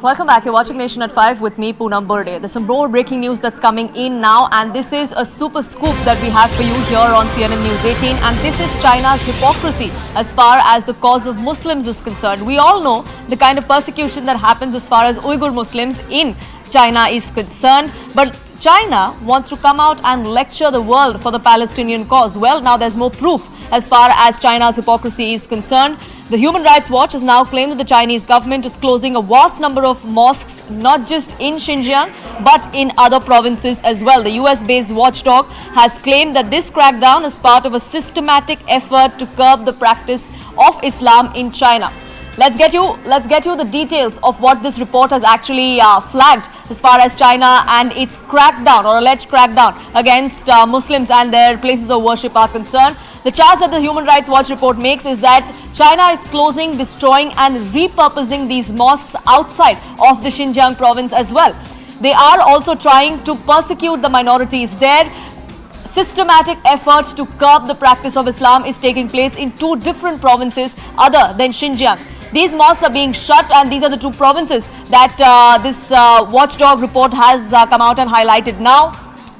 Welcome back. You're watching Nation at 5 with me, Poonam Burde. There's some more breaking news that's coming in now, and this is a super scoop that we have for you here on CNN News 18, and this is China's hypocrisy as far as the cause of Muslims is concerned. We all know the kind of persecution that happens as far as Uyghur Muslims in China is concerned, but China wants to come out and lecture the world for the Palestinian cause. Well, now there's more proof as far as China's hypocrisy is concerned. The Human Rights Watch has now claimed that the Chinese government is closing a vast number of mosques, not just in Xinjiang, but in other provinces as well. The US-based watchdog has claimed that this crackdown is part of a systematic effort to curb the practice of Islam in China. Let's get you the details of what this report has actually flagged as far as China and its crackdown or alleged crackdown against Muslims and their places of worship are concerned. The charge that the Human Rights Watch report makes is that China is closing, destroying and repurposing these mosques outside of the Xinjiang province as well. They are also trying to persecute the minorities there. Systematic efforts to curb the practice of Islam is taking place in two different provinces other than Xinjiang. These mosques are being shut, and these are the two provinces that this watchdog report has come out and highlighted now.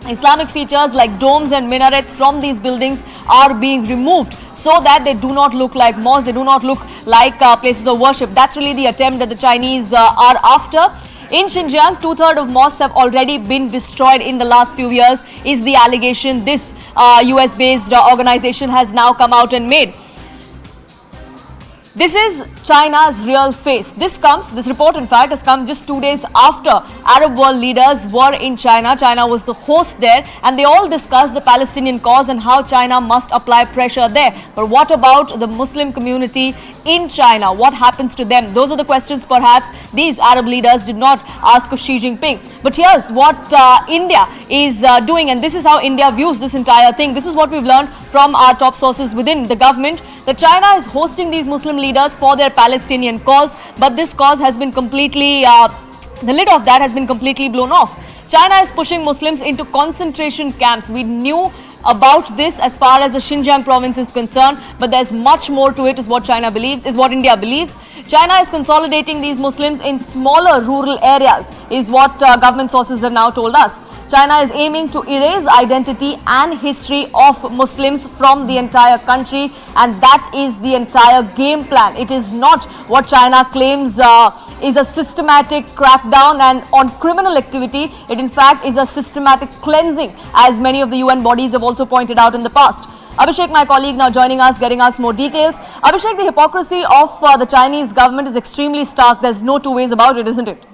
Islamic features like domes and minarets from these buildings are being removed so that they do not look like mosques, they do not look like places of worship. That's really the attempt that the Chinese are after. In Xinjiang, 2/3 of mosques have already been destroyed in the last few years, is the allegation this US-based organization has now come out and made. This is China's real face. This report in fact has come just 2 days after Arab world leaders were in China. China was the host there, and they all discussed the Palestinian cause and how China must apply pressure there. But what about the Muslim community in China? What happens to them? Those are the questions perhaps these Arab leaders did not ask of Xi Jinping. But here's what India is doing, and this is how India views this entire thing. This is what we've learned from our top sources within the government, that China is hosting these Muslim leaders for their Palestinian cause, but this cause has been completely, the lid of that has been completely blown off. China is pushing Muslims into concentration camps. We knew about this as far as the Xinjiang province is concerned, but there's much more to it, is what China believes, is what India believes. China is consolidating these Muslims in smaller rural areas, is what government sources have now told us. China is aiming to erase identity and history of Muslims from the entire country, and that is the entire game plan. It is not what China claims is a systematic crackdown and on criminal activity. It in fact is a systematic cleansing, as many of the UN bodies have also pointed out in the past. Abhishek, my colleague, now joining us, getting us more details. Abhishek, the hypocrisy of the Chinese government is extremely stark. There's no two ways about it, isn't it?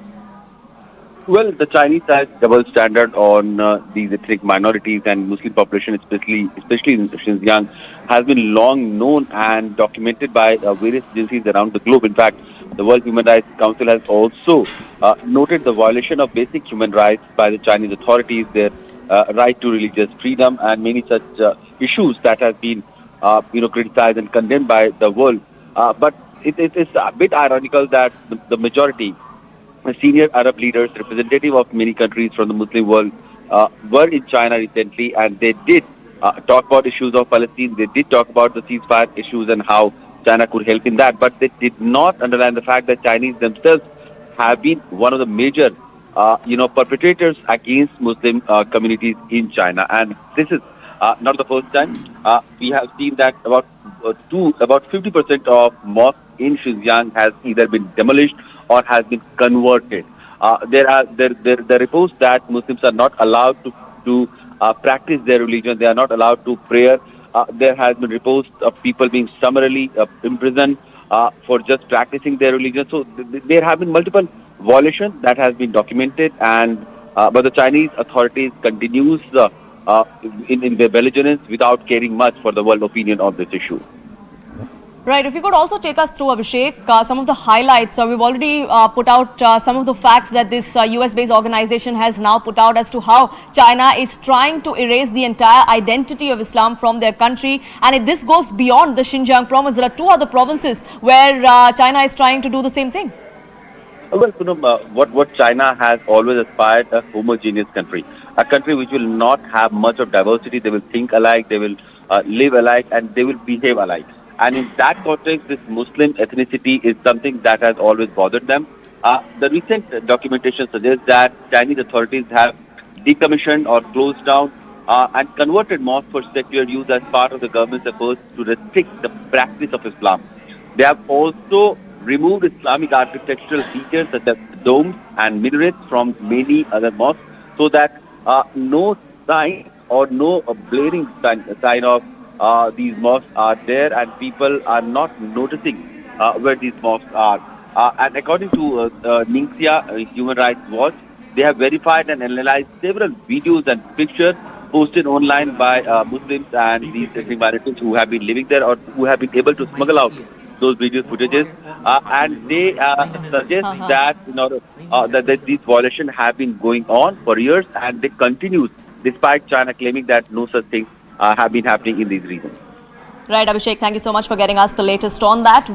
Well, the Chinese has double standard on these ethnic minorities and Muslim population, especially in Xinjiang, has been long known and documented by various agencies around the globe. In fact, the World Human Rights Council has also noted the violation of basic human rights by the Chinese authorities, their right to religious freedom, and many such issues that have been, criticized and condemned by the world. But it is a bit ironical that the majority, senior Arab leaders, representative of many countries from the Muslim world, were in China recently, and they did talk about issues of Palestine. They did talk about the ceasefire issues and how China could help in that, but they did not underline the fact that Chinese themselves have been one of the major perpetrators against Muslim communities in China. And this is not the first time. We have seen that about 50% of mosques in Xinjiang has either been demolished or has been converted. There are reports that Muslims are not allowed to practice their religion. They are not allowed to pray. There has been reports of people being summarily imprisoned for just practicing their religion. So there have been multiple violations that has been documented, and but the Chinese authorities continues in their belligerence without caring much for the world opinion of this issue. Right. If you could also take us through, Abhishek, some of the highlights. We've already put out some of the facts that this US-based organization has now put out as to how China is trying to erase the entire identity of Islam from their country. And this goes beyond the Xinjiang province. There are two other provinces where China is trying to do the same thing. Well, what China has always aspired, a homogeneous country, a country which will not have much of diversity. They will think alike, they will live alike, and they will behave alike. And in that context, this Muslim ethnicity is something that has always bothered them. The recent documentation suggests that Chinese authorities have decommissioned or closed down and converted mosques for secular use as part of the government's efforts to restrict the practice of Islam. They have also removed Islamic architectural features such as domes and minarets from many other mosques so that no sign or no blaring sign of these mosques are there and people are not noticing where these mosques are. And according to Ningxia Human Rights Watch, they have verified and analyzed several videos and pictures posted online by Muslims and these ethnic minorities who have been living there or who have been able to smuggle out those video footages, and they suggest that that these violations have been going on for years and they continue despite China claiming that no such things have been happening in these regions. Right, Abhishek, thank you so much for getting us the latest on that.